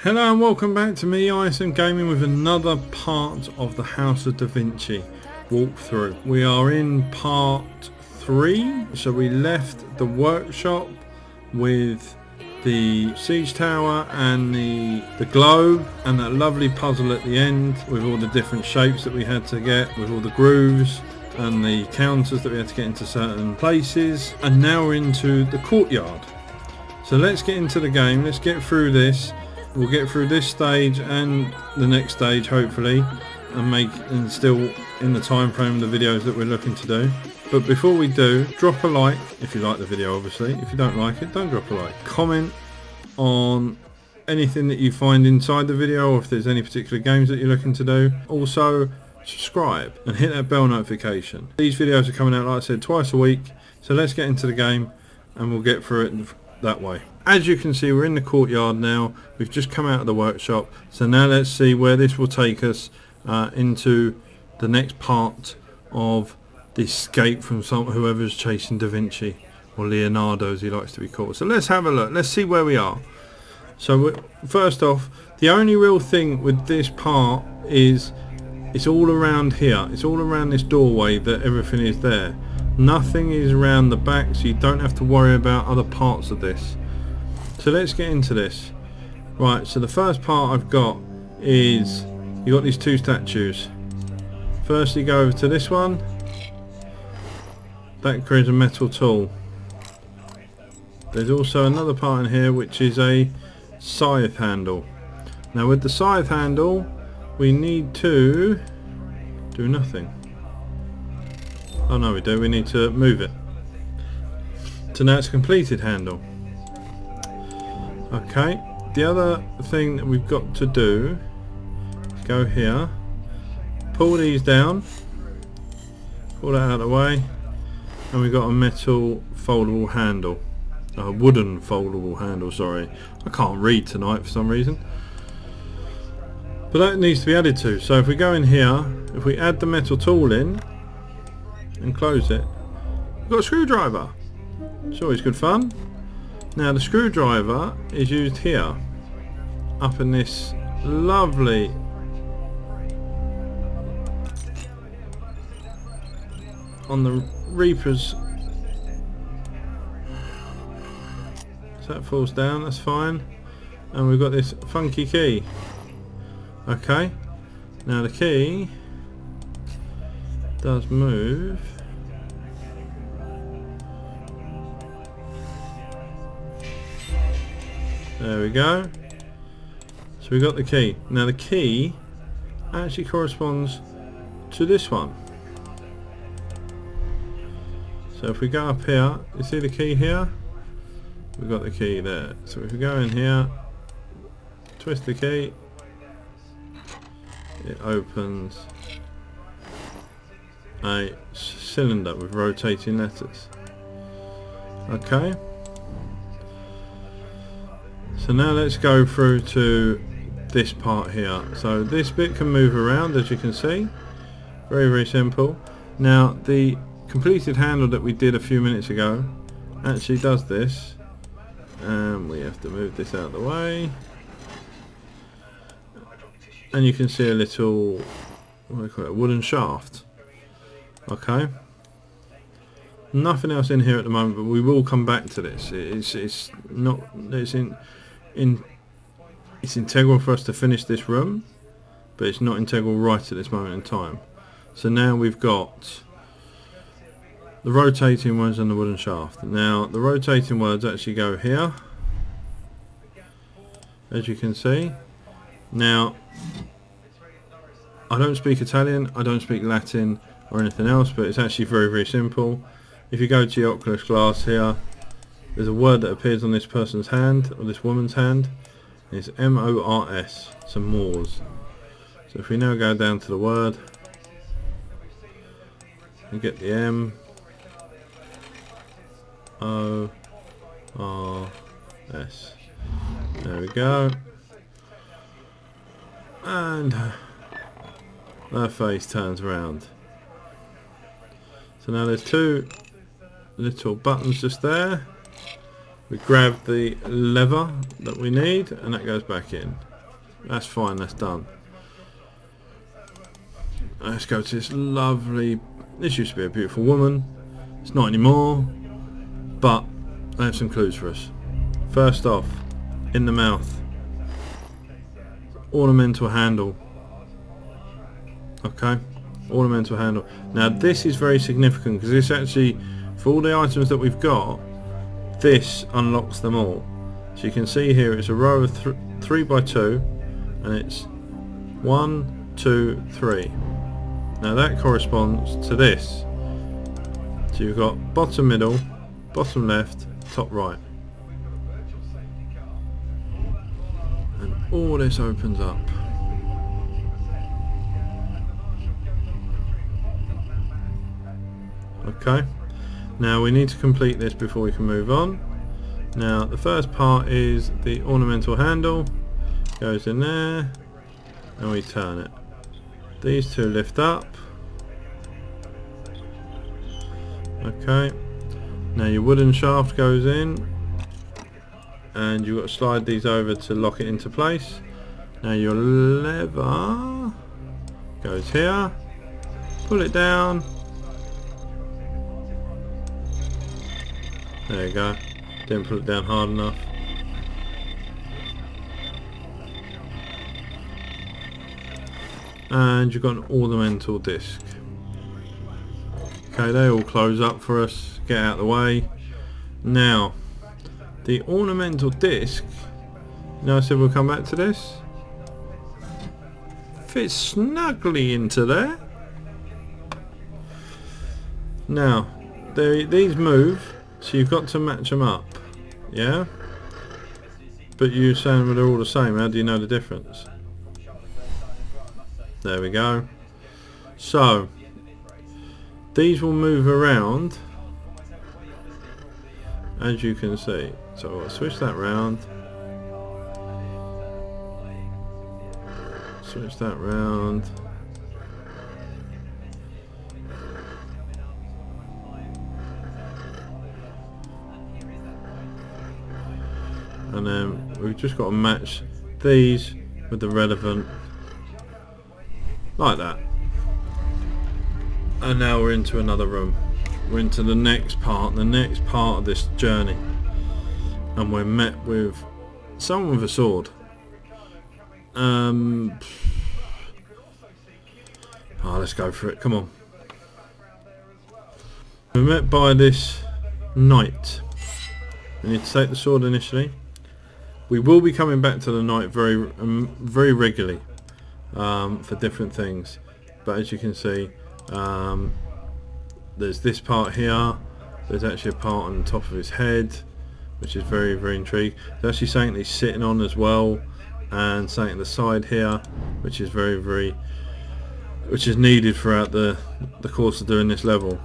Hello and welcome back to me, IsmGaming, with another part of the House of Da Vinci walkthrough. We are in part 3, so we left the workshop with the siege tower and the globe and that lovely puzzle at the end with all the different shapes that we had to get, with all the grooves and the counters that we had to get into certain places. And now we're into the courtyard. So let's get into the game, let's get through this. We'll get through this stage and the next stage hopefully, and still in the time frame of the videos that we're looking to do. But before we do, drop a like if you like the video, obviously. If you don't like it, don't drop a like. Comment on anything that you find inside the video, or if there's any particular games that you're looking to do. Also subscribe and hit that bell notification. These videos are coming out, like I said, twice a week. So let's get into the game and we'll get through it that way. As you can see, we're in the courtyard now. We've just come out of the workshop, so now let's see where this will take us into the next part of the escape from whoever's chasing Da Vinci, or Leonardo as he likes to be called. So let's have a look, let's see where we are. So first off, the only real thing with this part is it's all around here, it's all around this doorway that everything is there. Nothing is around the back, so you don't have to worry about other parts of this. So let's get into this. Right, so the first part I've got is you got these two statues. First you go over to this one. That creates a metal tool. There's also another part in here which is a scythe handle. Now with the scythe handle we need to do nothing. Oh no, we do, we need to move it. So now it's a completed handle. Okay, the other thing that we've got to do is go here, pull these down, pull that out of the way, and we've got a metal foldable handle. A wooden foldable handle, sorry. I can't read tonight for some reason. But that needs to be added to. So if we go in here, if we add the metal tool in and close it, we've got a screwdriver. It's always good fun. Now the screwdriver is used here, up in this lovely on the Reaper's. So that falls down, that's fine. And we've got this funky key. Okay, now the key does move. There we go. So we got the key. Now the key actually corresponds to this one. So if we go up here, you see the key here? We've got the key there. So if we go in here, twist the key, it opens a cylinder with rotating letters. Okay. So now let's go through to this part here. So this bit can move around, as you can see. Very, very simple. Now the completed handle that we did a few minutes ago actually does this. And we have to move this out of the way. And you can see a little, what do you call it, wooden shaft. Okay. Nothing else in here at the moment, but we will come back to this. It's integral for us to finish this room, but it's not integral right at this moment in time. So now we've got the rotating words and the wooden shaft. Now the rotating words actually go here, as you can see. Now I don't speak Italian, I don't speak Latin or anything else, but it's actually very, very simple. If you go to your Oculus glass here, there's a word that appears on this person's hand, or this woman's hand. It's M-O-R-S, so Moors. So if we now go down to the word, we get the M-O-R-S. There we go. And her face turns around. So now there's two little buttons just there. We grab the lever that we need and that goes back in. That's fine, that's done. Let's go to this lovely... This used to be a beautiful woman. It's not anymore. But I have some clues for us. First off, in the mouth. Ornamental handle. Okay, ornamental handle. Now this is very significant because this actually, for all the items that we've got, this unlocks them all. So you can see here it's a row of 3 by 2 and it's 1, 2, 3. Now that corresponds to this. So you've got bottom middle, bottom left, top right. And all this opens up. Okay, now we need to complete this before we can move on. Now the first part is the ornamental handle, goes in there and we turn it. These two lift up. Okay, now your wooden shaft goes in and you've got to slide these over to lock it into place. Now your lever goes here, pull it down. There you go. Didn't put it down hard enough. And you've got an ornamental disc. Okay, they all close up for us. Get out of the way. Now, the ornamental disc, you know I said we'll come back to this? Fits snugly into there. Now, these move. So you've got to match them up, yeah? But you're saying they're all the same, how do you know the difference? There we go. So, these will move around, as you can see. So I'll switch that round. Switch that round. And then we've just got to match these with the relevant, like that. And now we're into another room. We're into the next part of this journey. And we're met with someone with a sword. Oh, let's go for it, come on. We're met by this knight. We need to take the sword initially. We will be coming back to the knight very regularly for different things, but as you can see, there's this part here. There's actually a part on the top of his head, which is very intriguing. There's actually something he's sitting on as well, and something at the side here, which is which is needed throughout the course of doing this level.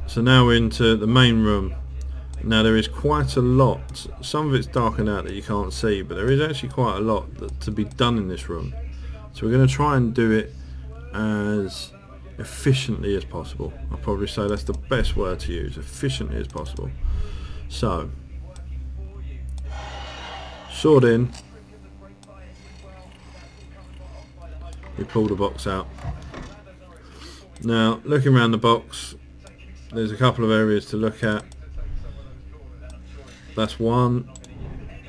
So now we're into the main room. Now there is quite a lot, some of it's darkened out that you can't see, but there is actually quite a lot to be done in this room. So we're going to try and do it as efficiently as possible. I'll probably say that's the best word to use, efficiently as possible. So, sword in, we pull the box out. Now looking around the box, there's a couple of areas to look at. That's one,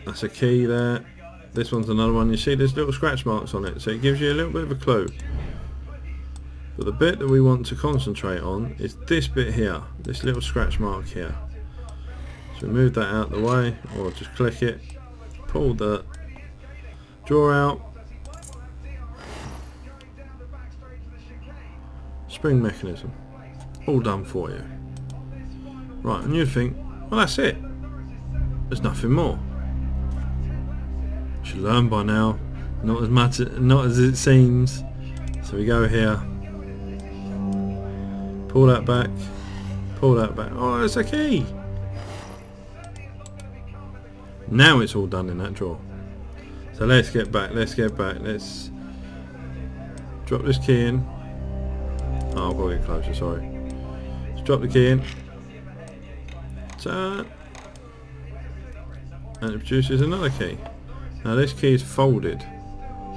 that's a key there, this one's another one. You see there's little scratch marks on it, so it gives you a little bit of a clue. But the bit that we want to concentrate on is this bit here, this little scratch mark here. So move that out the way, or just click it, pull the drawer out, spring mechanism, all done for you. Right, and you think, well that's it. There's nothing more. You should learn by now. Not as it seems. So we go here. Pull that back. Pull that back. Oh, it's a key. Now it's all done in that drawer. So let's get back. Let's Let's drop this key in. Oh, I've got to get closer. Sorry. Let's drop the key in. Turn. And it produces another key. Now this key is folded,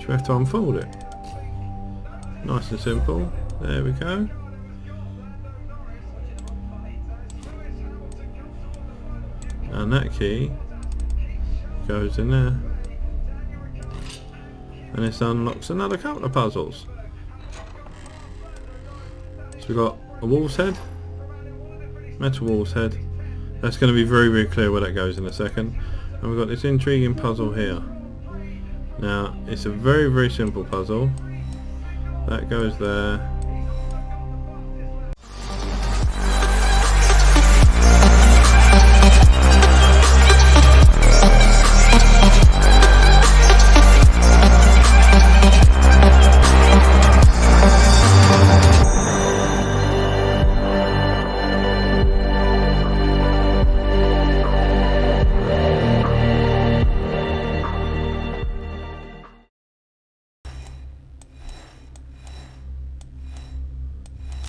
So we have to unfold it. Nice and simple. There we go. And that key goes in there. And this unlocks another couple of puzzles. So we've got a wolf's head, metal wolf's head. That's going to be very, very clear where that goes in a second. And we've got this intriguing puzzle here. Now, it's a very, very simple puzzle. That goes there.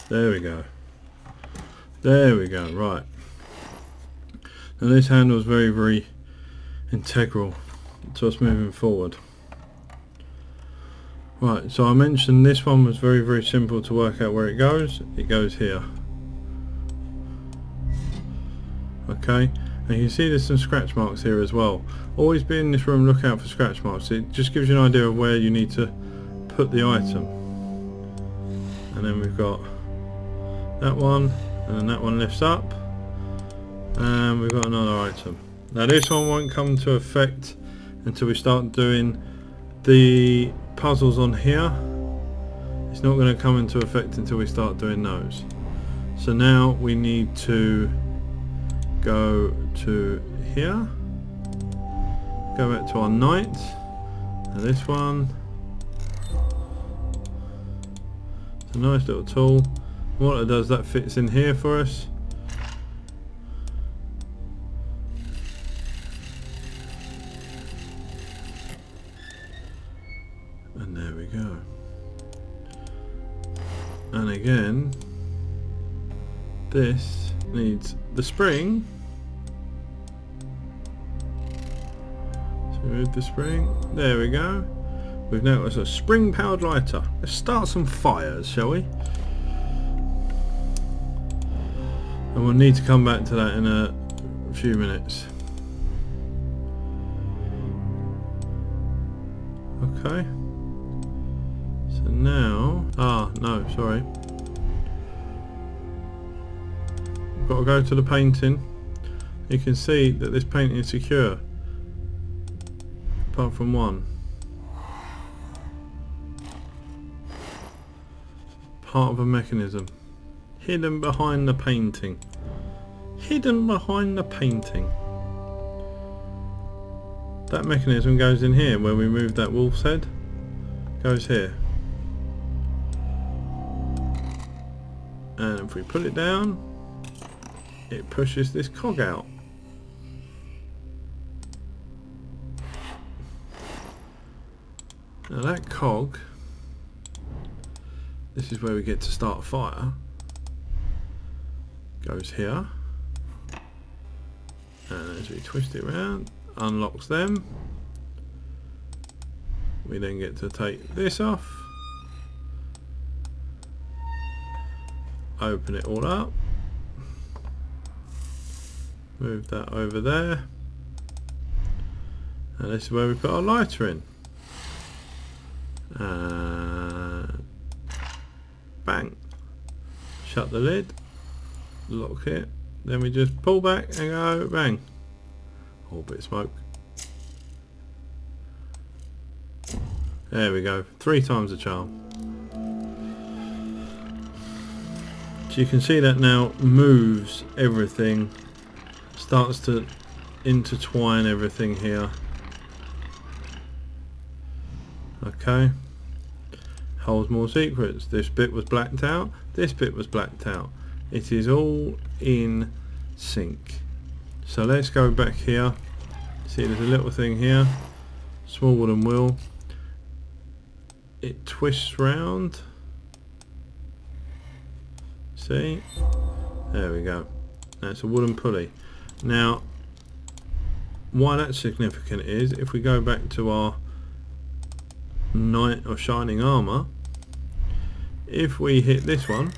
There we go. There we go, right. Now this handle is very, very integral to us moving forward. Right, so I mentioned this one was very, very simple to work out where it goes. It goes here. Okay, and you can see there's some scratch marks here as well. Always be in this room, look out for scratch marks. It just gives you an idea of where you need to put the item. And then we've got that one, and then that one lifts up, and we've got another item. Now this one won't come to effect until we start doing the puzzles on here. It's not going to come into effect until we start doing those. So now we need to go to here, go back to our knight, and this one, it's a nice little tool. What it does, that fits in here for us. And there we go. And again, this needs the spring. So move the spring. There we go. We've now got a spring powered lighter. Let's start some fires, shall we? And we'll need to come back to that in a few minutes. Okay. So now... no, sorry. We've got to go to the painting. You can see that this painting is secure. Apart from one. Part of a mechanism. Hidden behind the painting. Hidden behind the painting. That mechanism goes in here where we move that wolf's head. Goes here. And if we put it down, it pushes this cog out. Now that cog, this is where we get to start a fire. Goes here, and as we twist it around, unlocks them. We then get to take this off, open it all up, move that over there, and this is where we put our lighter in. Bang, shut the lid, lock it, then we just pull back and go bang. Oh, a bit of smoke. There we go, 3 times the charm. So you can see that now moves everything, starts to intertwine everything here. Okay, holds more secrets. This bit was blacked out, this bit was blacked out. It is all in sync. So let's go back here. See, there's a little thing here, small wooden wheel. It twists round. See? There we go. That's a wooden pulley. Now, why that's significant is if we go back to our knight or shining armor, if we hit this one,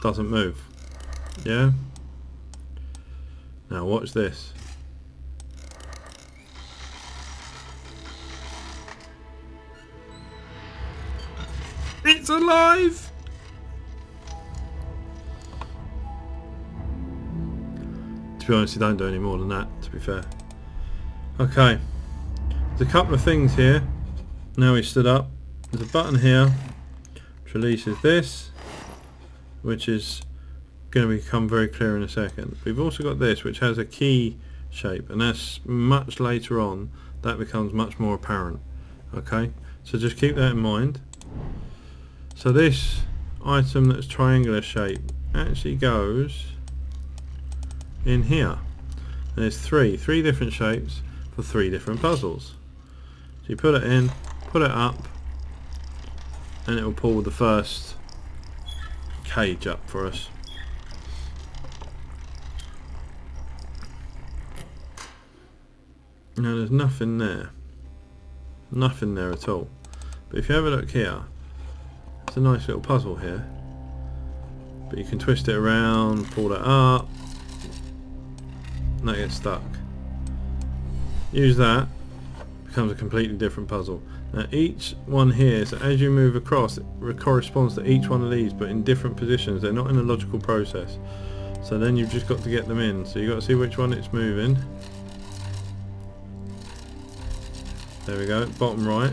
doesn't move. Yeah. Now watch this. It's alive! To be honest, you don't do any more than that, to be fair. Okay. There's a couple of things here. Now he stood up. There's a button here which releases this, which is going to become very clear in a second. We've also got this which has a key shape, and that's much later on that becomes much more apparent. Okay, so just keep that in mind. So this item that's triangular shape actually goes in here. And there's three different shapes for 3 different puzzles. So you put it in, put it up, and it will pull the first cage up for us. Now there's nothing there. Nothing there at all. But if you have a look here, it's a nice little puzzle here. But you can twist it around, pull that up, and that gets stuck. Use that, becomes a completely different puzzle. Now each one here, so as you move across, it corresponds to each one of these, but in different positions. They're not in a logical process. So then you've just got to get them in. So you've got to see which one it's moving. There we go, bottom right.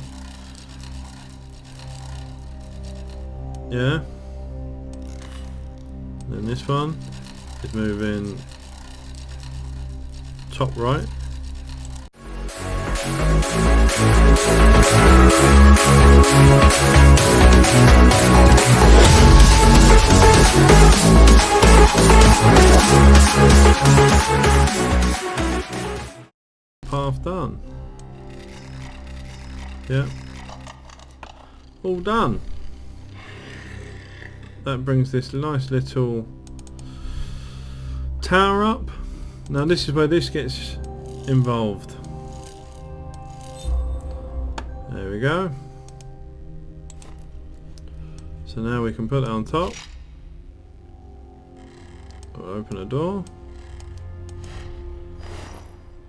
Yeah. Then this one is moving top right. Path done. Yeah. All done. That brings this nice little tower up. Now this is where this gets involved. There we go. So now we can put that on top. We'll open a door.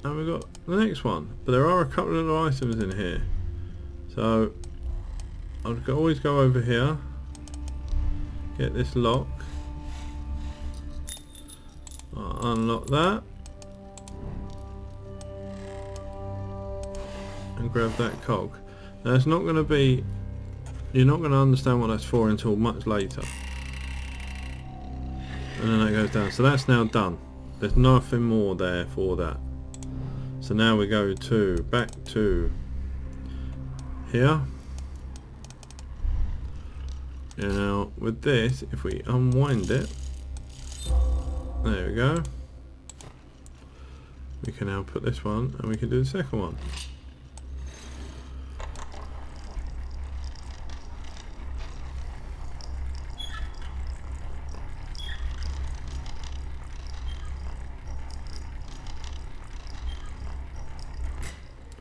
And we've got the next one. But there are a couple of little items in here. So I'll always go over here. Get this lock. I'll unlock that. And grab that cog. Now it's not going to be, you're not going to understand what that's for until much later. And then that goes down. So that's now done. There's nothing more there for that. So now we go to, back to here. And now with this, if we unwind it, there we go. We can now put this one and we can do the second one.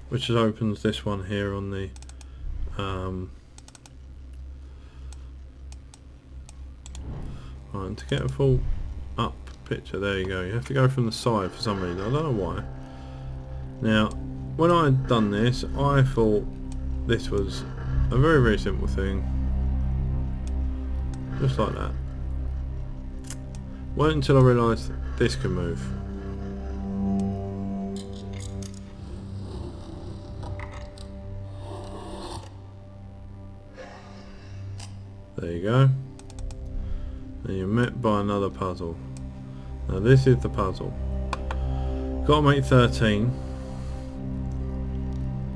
Which opens this one here on the right, and to get a full up picture, there you go, you have to go from the side for some reason, I don't know why. Now when I had done this, I thought this was a very, very simple thing, just like that. Wait until I realised this can move. There you go. And you're met by another puzzle. Now this is the puzzle. Got to make 13,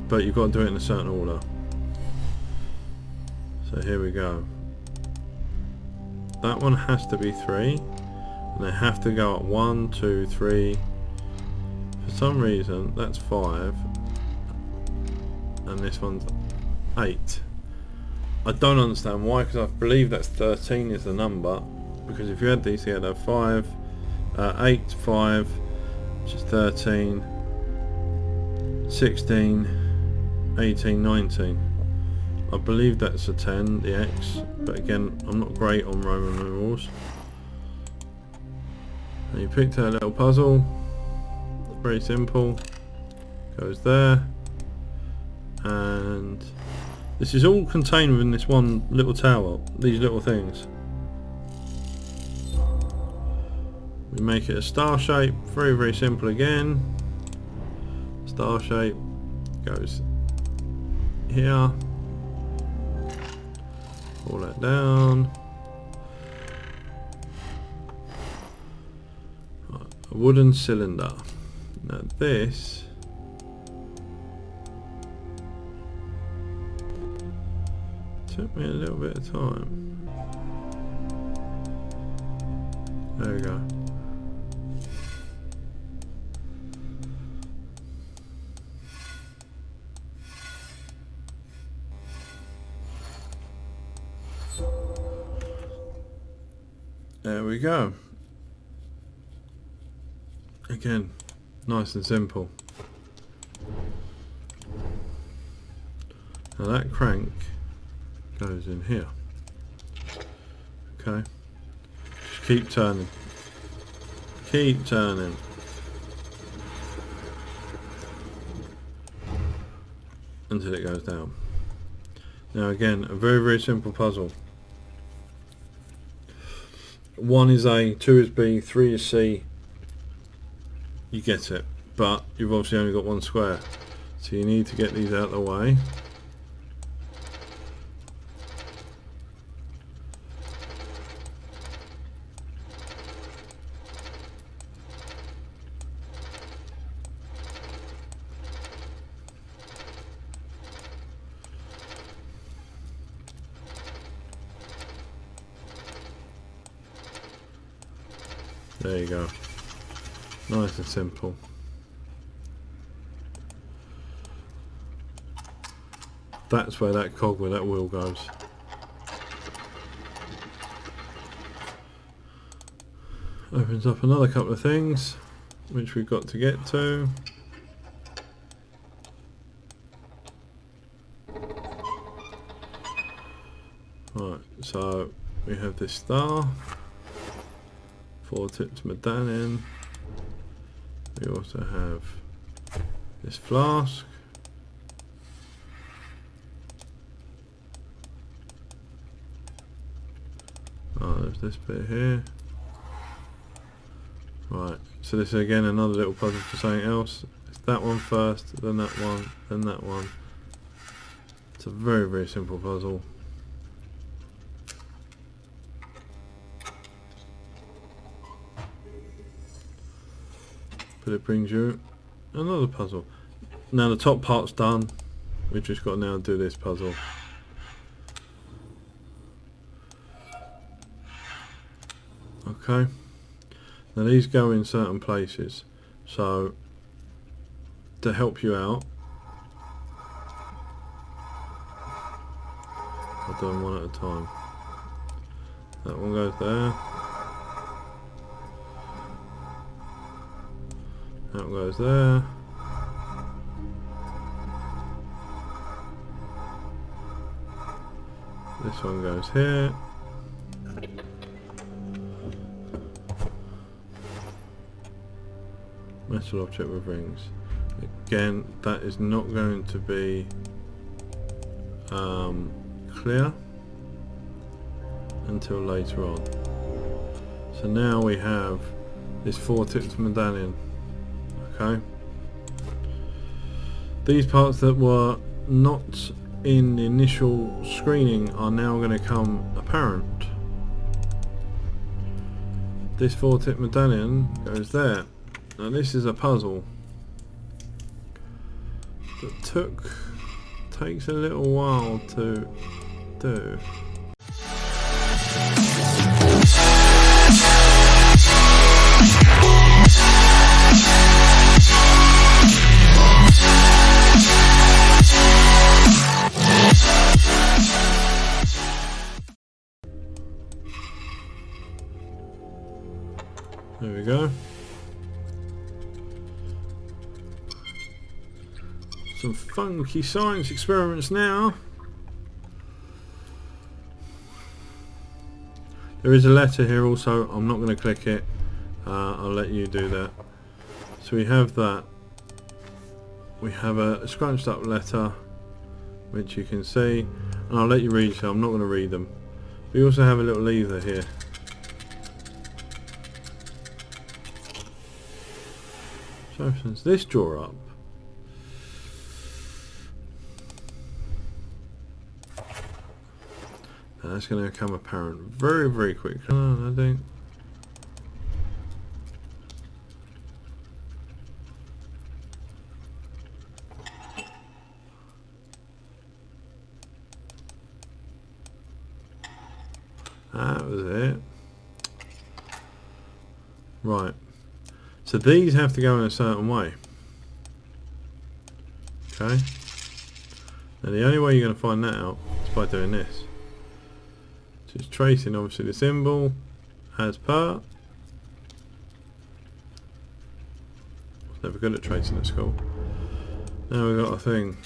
but you've got to do it in a certain order. So here we go. That one has to be 3, and they have to go up 1, 2, 3. For some reason that's 5, and this one's 8. I don't understand why, because I believe that's 13 is the number, because if you had these here, they're 5, 8, 5, which is 13, 16, 18, 19. I believe that's a 10, the X, but again, I'm not great on Roman numerals. And you picked out a little puzzle, very simple, goes there, and this is all contained within this one little tower, these little things. We make it a star shape, very, very simple again. Star shape goes here. Pull that down. Right, a wooden cylinder. Now this took me a little bit of time. There we go. There we go. Again, nice and simple. Now that crank goes in here. Okay. Just keep turning. Keep turning. Until it goes down. Now again, a very, very simple puzzle. 1 is A, 2 is B, 3 is C. You get it, but you've obviously only got one square, so you need to get these out of the way. There you go. Nice and simple. That's where that cog with that wheel goes. Opens up another couple of things which we've got to get to. Right, so we have this star. 4 tipped medallion. We also have this flask. Oh, there's this bit here. Right, so this is again another little puzzle for something else. It's that one first, then that one, then that one. It's a very, very simple puzzle. But it brings you another puzzle. Now the top part's done. We've just got to now do this puzzle. Okay. Now these go in certain places. So to help you out, I'll do them one at a time. That one goes there. That one goes there. This one goes here. Metal object with rings. Again, that is not going to be clear until later on. So now we have this 4-tipped medallion. Okay. These parts that were not in the initial screening are now going to come apparent. This 4-tip medallion goes there. Now this is a puzzle that takes a little while to do. There we go. It's some funky science experiments now. There is a letter here also. I'm not going to click it. I'll let you do that. So we have that. We have a scrunched up letter, which you can see, and I'll let you read, so I'm not going to read them. We also have a little lever here. So since this drawer up, and that's going to become apparent very, very quickly. I think. That was it. Right. So these have to go in a certain way. Okay. Now the only way you're going to find that out is by doing this. Just tracing obviously the symbol as per. I was never good at tracing at school. Now we've got a thing.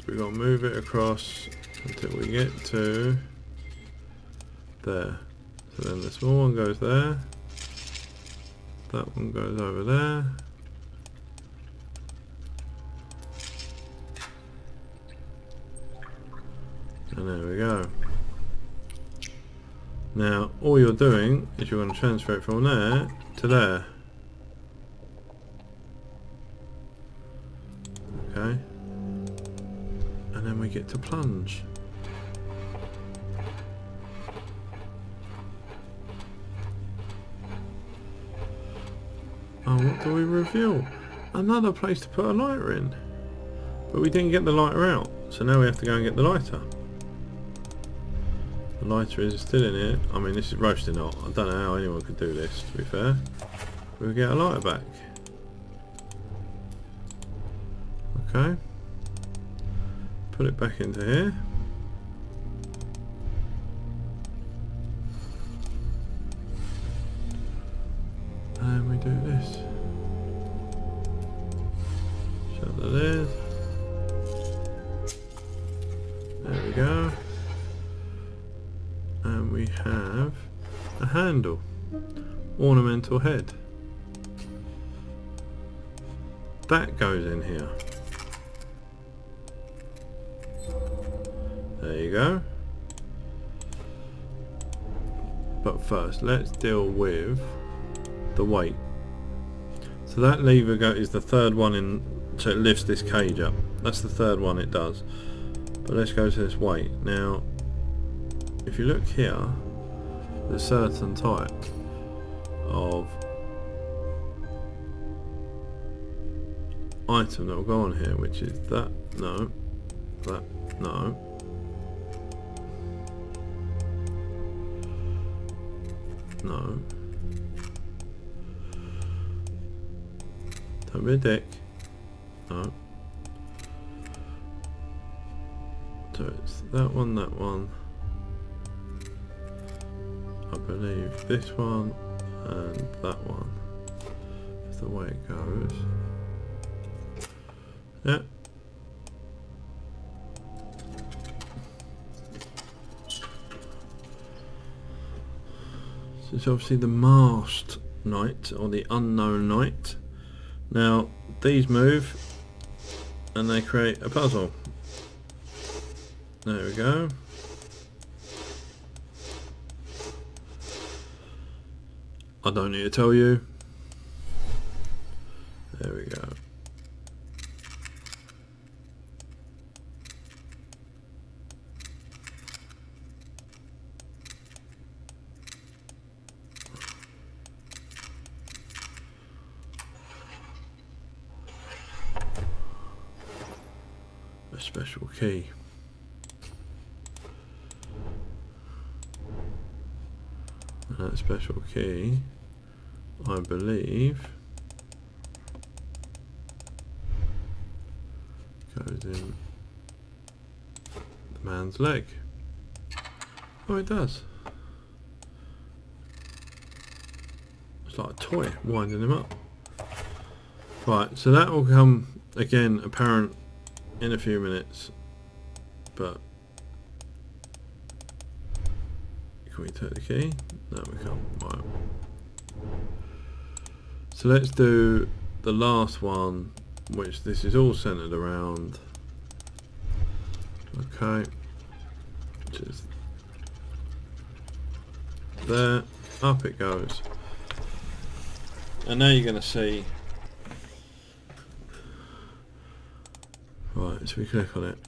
We've got to move it across until we get to there. So then the small one goes there. That one goes over there. And there we go. Now all you're doing is you're going to transfer it from there to there. Okay. And then we get to plunge. Oh, what do we reveal? Another place to put a lighter in. But we didn't get the lighter out, so now we have to go and get the lighter. The lighter is still in here. I mean, this is roasting hot. I don't know how anyone could do this, to be fair. We'll get a lighter back. Okay. Put it back into here. And we do this. Shut the lid. There we go. And we have a handle. Ornamental head. That goes in here. There you go. But first, let's deal with the weight. So that lever is the third one in, so it lifts this cage up. That's the third one it does. But let's go to this weight. Now, if you look here, there's a certain type of item that will go on here, which is that, no, that, no. No. Don't be a dick. No. So it's that one, I believe this one, and that one. That's the way it goes. Yeah. So it's obviously the masked knight, or the unknown knight. Now, these move, and they create a puzzle. There we go. I don't need to tell you. There we go. A special key. That special key, I believe, goes in the man's leg. Oh, it does. It's like a toy winding him up. Right, so that will come again apparent in a few minutes, but can we take the key? No, we can't. Right. So let's do the last one, which this is all centered around. Okay, just there, up it goes. And now you're going to see, right, so we click on it,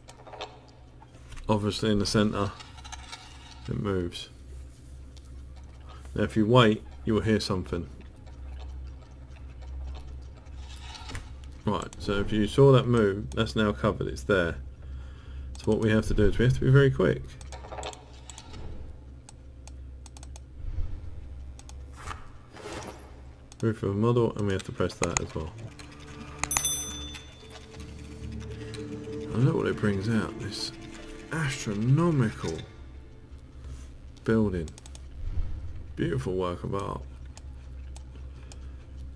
obviously in the center it moves. Now if you wait, you will hear something. Right, so if you saw that move, that's now covered, it's there. So what we have to do is we have to be very quick. Roof of a model, and we have to press that as well. And look what it brings out, this astronomical building. Beautiful work of art.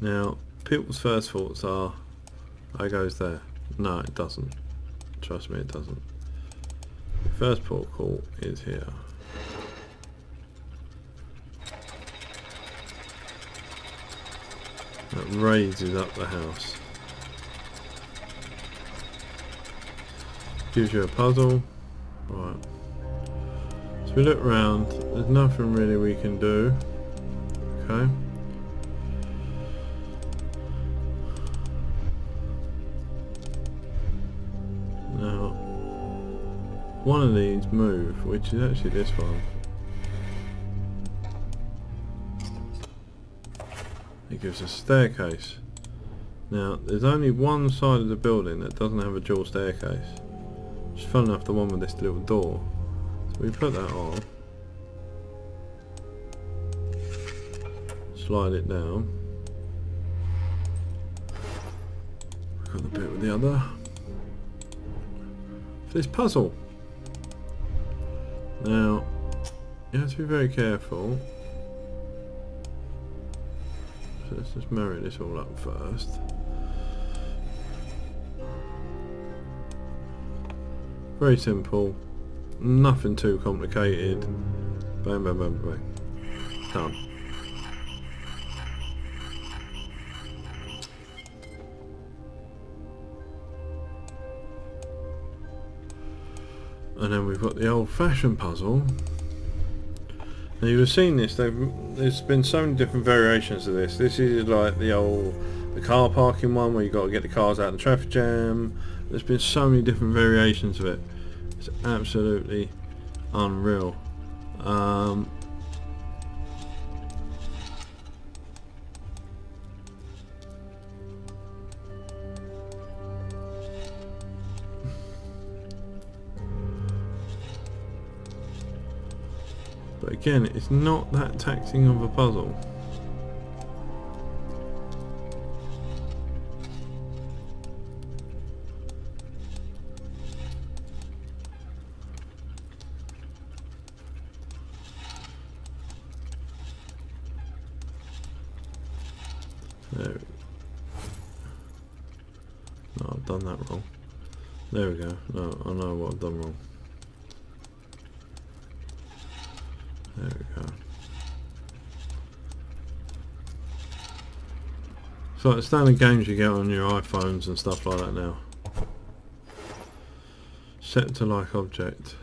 Now, people's first thoughts are, it goes there. No, it doesn't. Trust me, it doesn't. The first port call is here. That raises up the house. Gives you a puzzle. Right. So we look around, there's nothing really we can do. Okay. Now, one of these move, which is actually this one. It gives a staircase. Now, there's only one side of the building that doesn't have a dual staircase. It's fun enough, the one with this little door. So we put that on. Slide it down. Got the bit with the other. For this puzzle. Now, you have to be very careful. So let's just marry this all up first. Very simple, nothing too complicated. Bang, bang, bang, bang. Done. And then we've got the old-fashioned puzzle. Now you've seen this, there's been so many different variations of this. This is like the car parking one where you've got to get the cars out of the traffic jam. There's been so many different variations of it. It's absolutely unreal. But again, it's not that taxing of a puzzle. There. No, I've done that wrong. There we go. No, I know what I've done wrong. There we go. It's like the standard games you get on your iPhones and stuff like that now. Set to like object.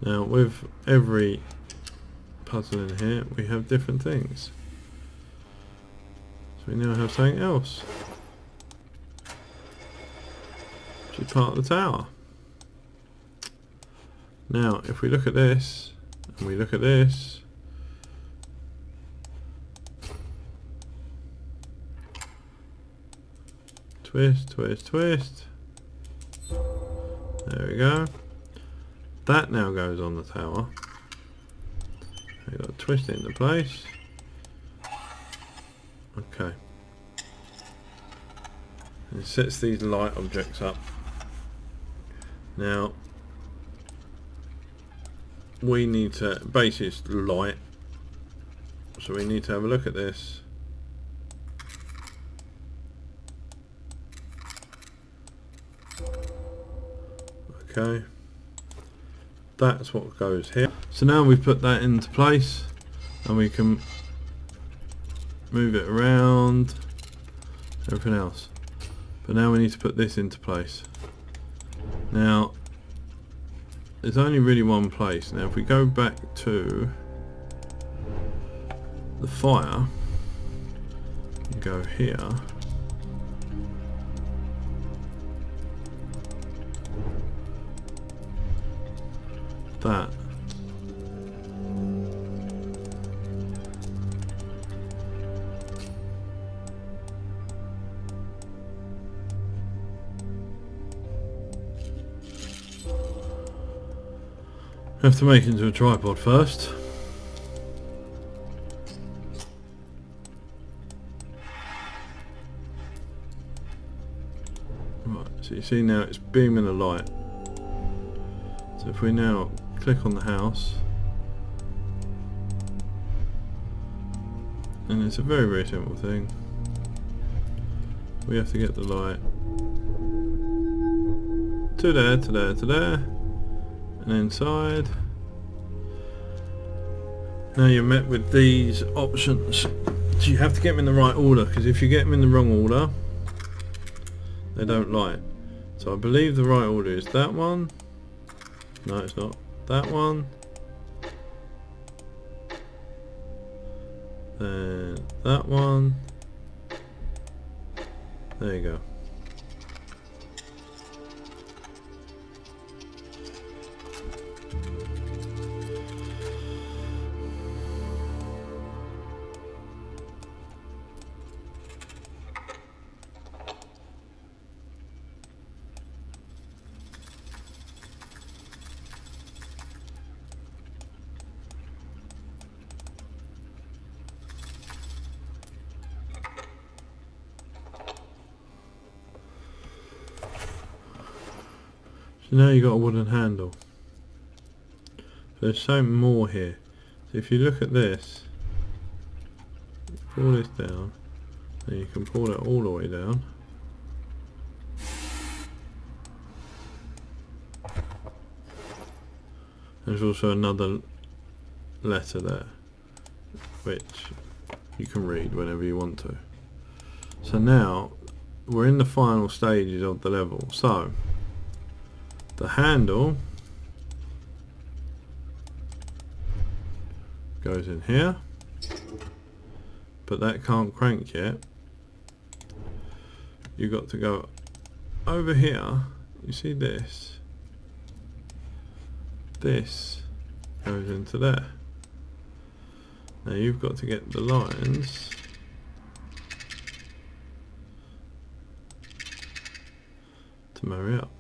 Now with every puzzle in here we have different things. So we now have something else. Which is part of the tower. Now, if we look at this, and we look at this, twist, twist, twist, there we go, that now goes on the tower, we've got to twist it into place, okay, and it sets these light objects up. Now, we need to, base is light, so we need to have a look at this. Okay, that's what goes here. So now we've put that into place and we can move it around, everything else. But now we need to put this into place. Now there's only really one place. Now if we go back to the fire and go here, that have to make it into a tripod first. Right, so you see now it's beaming the light. So if we now click on the house, and it's a very, very simple thing. We have to get the light to there, to there, to there, and inside. Now you're met with these options. So you have to get them in the right order, because if you get them in the wrong order, they don't light. So I believe the right order is that one. No, it's not. That one. Then that one. There you go. So now you've got a wooden handle. There's something more here. So if you look at this, pull this down, then you can pull it all the way down. There's also another letter there, which you can read whenever you want to. So now we're in the final stages of the level. So the handle goes in here, but that can't crank yet. You've got to go over here. You see this? This goes into there. Now you've got to get the lines to marry up.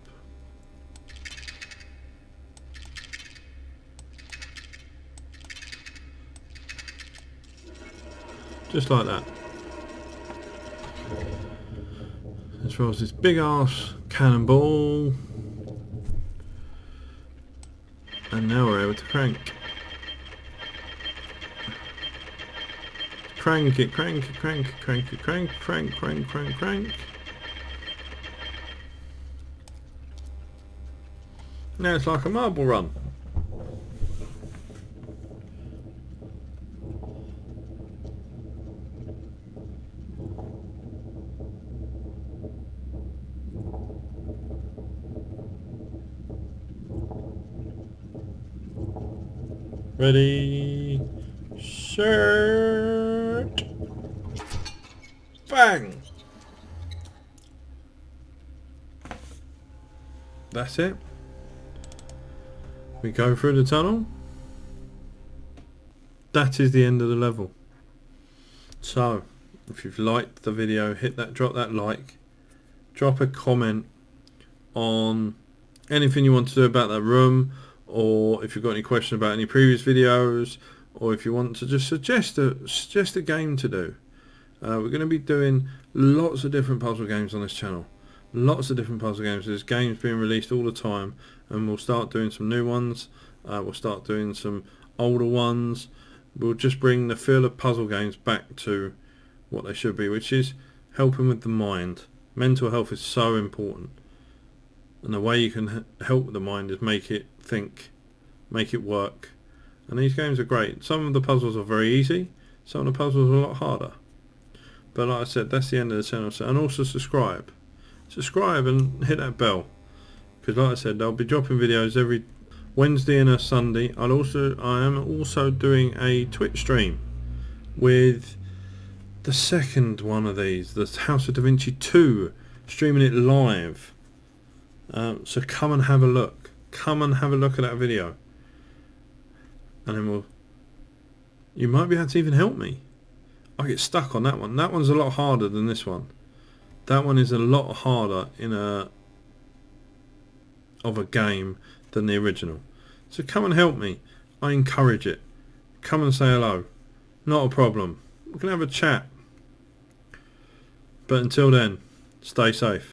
Just like that. As well as this big ass cannonball. And now we're able to crank. Crank it, crank it, crank it, crank it, crank, crank, crank, crank, crank. Now it's like a marble run. Ready, set, bang! That's it. We go through the tunnel. That is the end of the level. So, if you've liked the video, hit that, drop that like, drop a comment on anything you want to do about that room, or if you've got any questions about any previous videos, or if you want to just suggest a game to do. We're going to be doing lots of different puzzle games on this channel. Lots of different puzzle games. There's games being released all the time, and we'll start doing some new ones. We'll start doing some older ones. We'll just bring the feel of puzzle games back to what they should be, which is helping with the mind. Mental health is so important. And the way you can help the mind is make it think, make it work. And these games are great. Some of the puzzles are very easy, some of the puzzles are a lot harder. But like I said, that's the end of the channel. And also subscribe. Subscribe and hit that bell. Because like I said, I'll be dropping videos every Wednesday and a Sunday. I am also doing a Twitch stream with the second one of these, the House of Da Vinci 2, streaming it live. So come and have a look. Come and have a look at that video. And then you might be able to even help me. I get stuck on that one. That one's a lot harder than this one. That one is a lot harder of a game than the original. So come and help me. I encourage it. Come and say hello. Not a problem. We can have a chat. But until then, stay safe.